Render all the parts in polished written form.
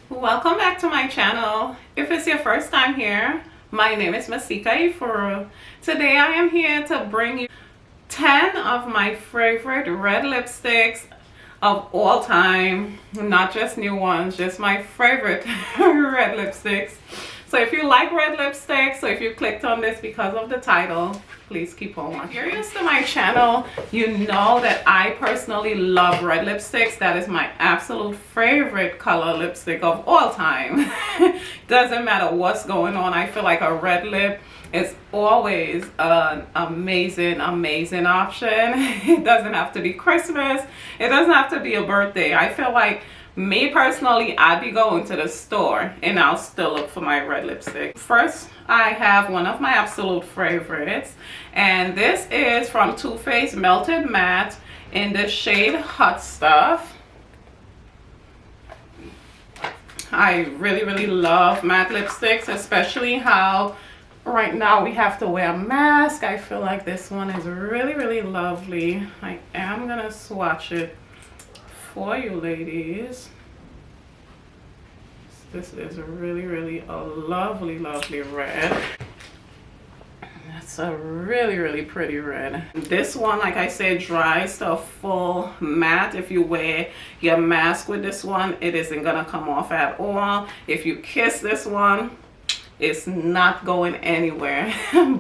Welcome back to my channel. If it's your first time here, my name is Masika. Today I am here to bring you 10 of my favorite red lipsticks of all time, not just new ones, just my favorite red lipsticks. So if you like red lipsticks, so if you clicked on this because of the title, please keep on watching. If you're used to my channel, you know that I personally love red lipsticks. That is my absolute favorite color lipstick of all time. Doesn't matter what's going on, I feel like a red lip is always an amazing option. It doesn't have to be Christmas, it doesn't have to be a birthday. I feel like, me personally, I'd be going to the store and I'll still look for my red lipstick. First, I have one of my absolute favorites, and this is from Too Faced Melted Matte in the shade Hot Stuff. I really love matte lipsticks, especially how right now we have to wear a mask. I feel like this one is really lovely. I am gonna swatch it for you ladies. This is really a lovely red. That's a really pretty red. This one, like I said, dries to a full matte. If you wear your mask with this one, it isn't gonna come off at all. If you kiss this one, it's not going anywhere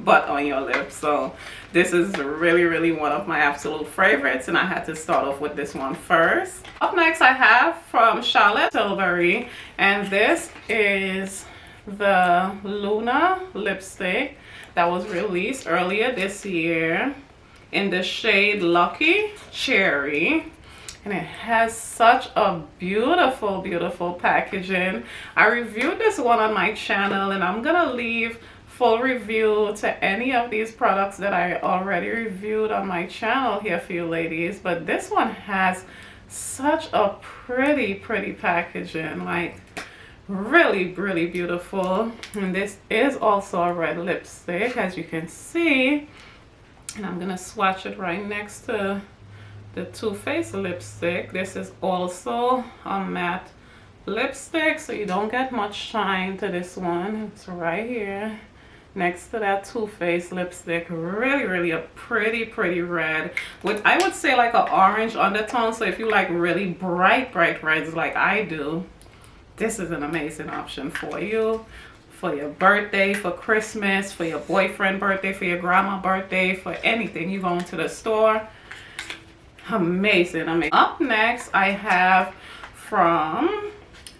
but on your lips. So this is really one of my absolute favorites, and I had to start off with this one first. Up next I have from Charlotte Tilbury, and this is the LUNAR lipstick that was released earlier this year in the shade Lucky Cherry. And it has such a beautiful packaging. I reviewed this one on my channel, and I'm gonna leave full review to any of these products that I already reviewed on my channel here for you ladies. But this one has such a pretty packaging, like really beautiful. And this is also a red lipstick, as you can see. And I'm gonna swatch it right next to the Too Faced lipstick. This is also a matte lipstick, so you don't get much shine to this one. It's right here next to that Too Faced lipstick. Really a pretty red with, I would say, like an orange undertone. So if you like really bright reds like I do, this is an amazing option for you. For your birthday, for Christmas, for your boyfriend birthday, for your grandma birthday, for anything. You go into the store, amazing. Up next I have from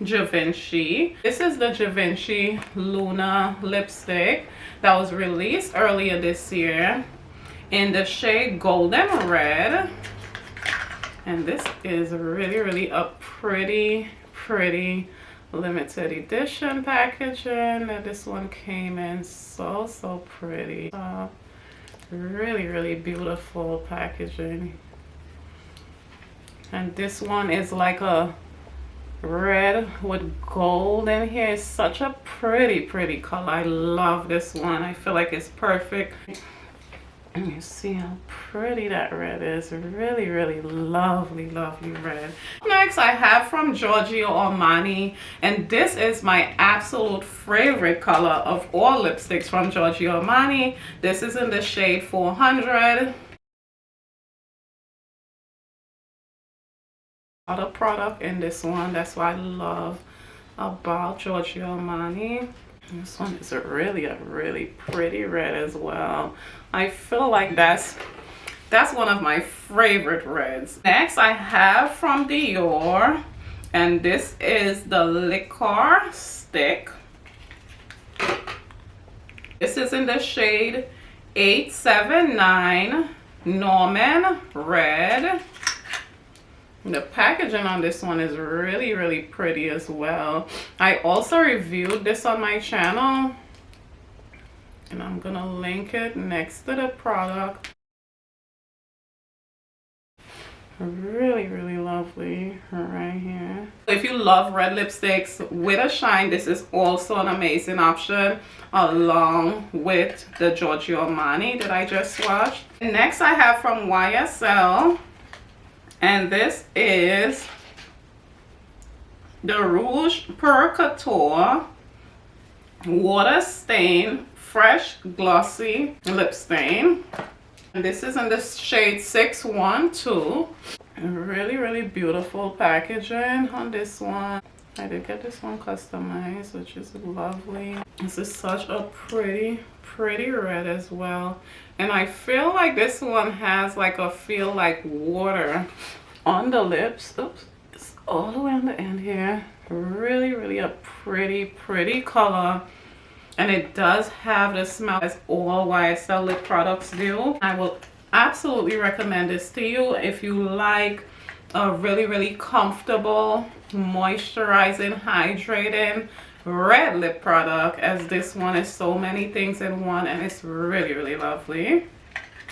Givenchy. This is the Givenchy LUNAR lipstick that was released earlier this year in the shade Golden Red. And this is really a pretty limited edition packaging that this one came in. So pretty. Really beautiful packaging. And this one is like a red with gold in here. It's such a pretty color. I love this one. I feel like it's perfect. And you see how pretty that red is. Really lovely red. Next I have from Giorgio Armani, and this is my absolute favorite color of all lipsticks from Giorgio Armani. This is in the shade 400. Other product in this one, that's what I love about Giorgio Armani. This one is a really pretty red as well. I feel like that's one of my favorite reds. Next I have from Dior, and this is the Lacquer stick. This is in the shade 879 Norman Red. The packaging on this one is really pretty as well. I also reviewed this on my channel, and I'm gonna link it next to the product. Really lovely right here. If you love red lipsticks with a shine, this is also an amazing option, along with the Giorgio Armani that I just swatched. Next I have from YSL, and this is the Rouge Per Couture Water Stain Fresh Glossy Lip Stain. And this is in the shade 612. Really, really beautiful packaging on this one. I did get this one customized, which is lovely. This is such a pretty red as well. And I feel like this one has like a feel like water on the lips. Oops, it's all the way on the end here. Really, really a pretty color. And it does have the smell as all YSL lip products do. I will absolutely recommend this to you if you like a really comfortable, moisturizing, hydrating red lip product, as this one is so many things in one, and it's really lovely.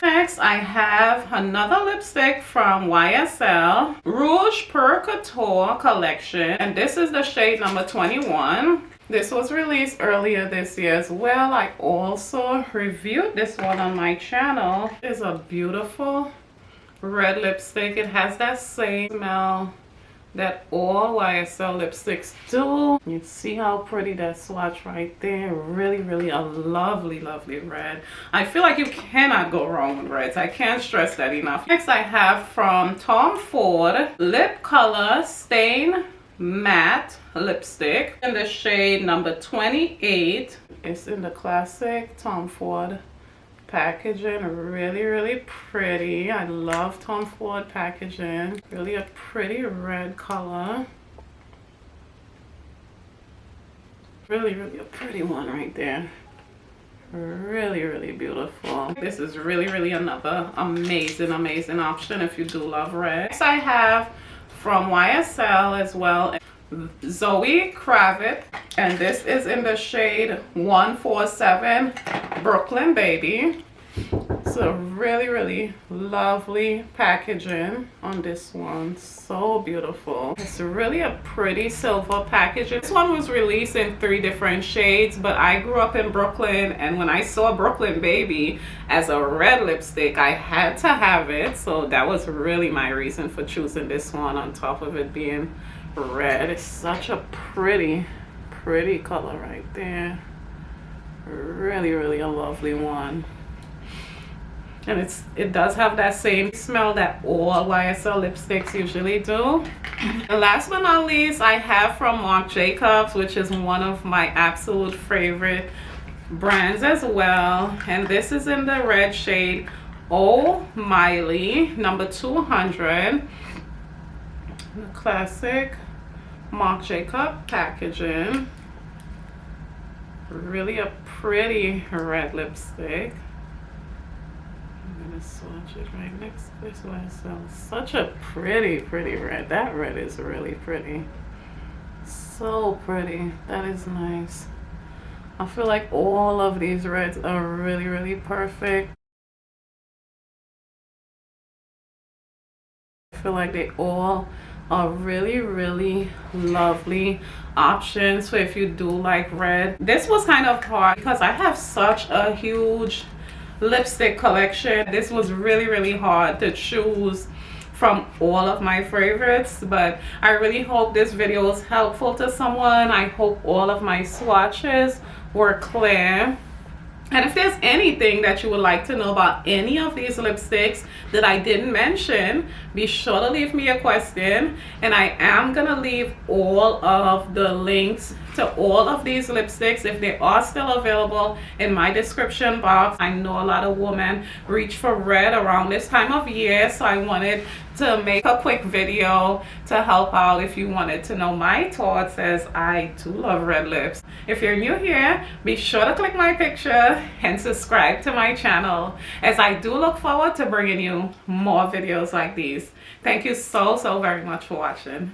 Next, I have another lipstick from YSL Rouge Per Couture collection, and this is the shade number 21. This was released earlier this year as well. I also reviewed this one on my channel. It's a beautiful red lipstick. It has that same smell that all YSL lipsticks do. You see how pretty that swatch right there. Really a lovely red. I feel like you cannot go wrong with reds. I can't stress that enough. Next, I have from Tom Ford Lip Color Stain Matte Lipstick in the shade number 28. It's in the classic Tom Ford packaging. Really pretty. I love Tom Ford packaging. Really a pretty red color. Really a pretty one right there. Really beautiful. This is really another amazing option if you do love red. Next, I have from YSL as well, Zoe Kravitz, and this is in the shade 147 Brooklyn Baby. So really lovely packaging on this one. So beautiful. It's really a pretty silver packaging. This one was released in 3 different shades, but I grew up in Brooklyn, and when I saw Brooklyn Baby as a red lipstick, I had to have it. So that was really my reason for choosing this one, on top of it being red. It's such a pretty color right there. Really a lovely one. And it does have that same smell that all YSL lipsticks usually do. And last but not least, I have from Marc Jacobs, which is one of my absolute favorite brands as well. And this is in the red shade Oh Miley number 200. The classic Marc Jacobs packaging. Really a pretty red lipstick. I'm gonna swatch it right next to this YSL. Such a pretty red. That red is really pretty. So pretty. That is nice. I feel like all of these reds are really perfect. I feel like they all are really lovely options for if you do like red. This was kind of hard because I have such a huge lipstick collection. This was really hard to choose from all of my favorites, but I really hope this video was helpful to someone. I hope all of my swatches were clear. And if there's anything that you would like to know about any of these lipsticks that I didn't mention, be sure to leave me a question. And I am gonna leave all of the links to all of these lipsticks, if they are still available, in my description box. I know a lot of women reach for red around this time of year, so I wanted to make a quick video to help out if you wanted to know my thoughts, as I do love red lips. If you're new here, be sure to click my picture and subscribe to my channel, as I do look forward to bringing you more videos like these. Thank you so very much for watching.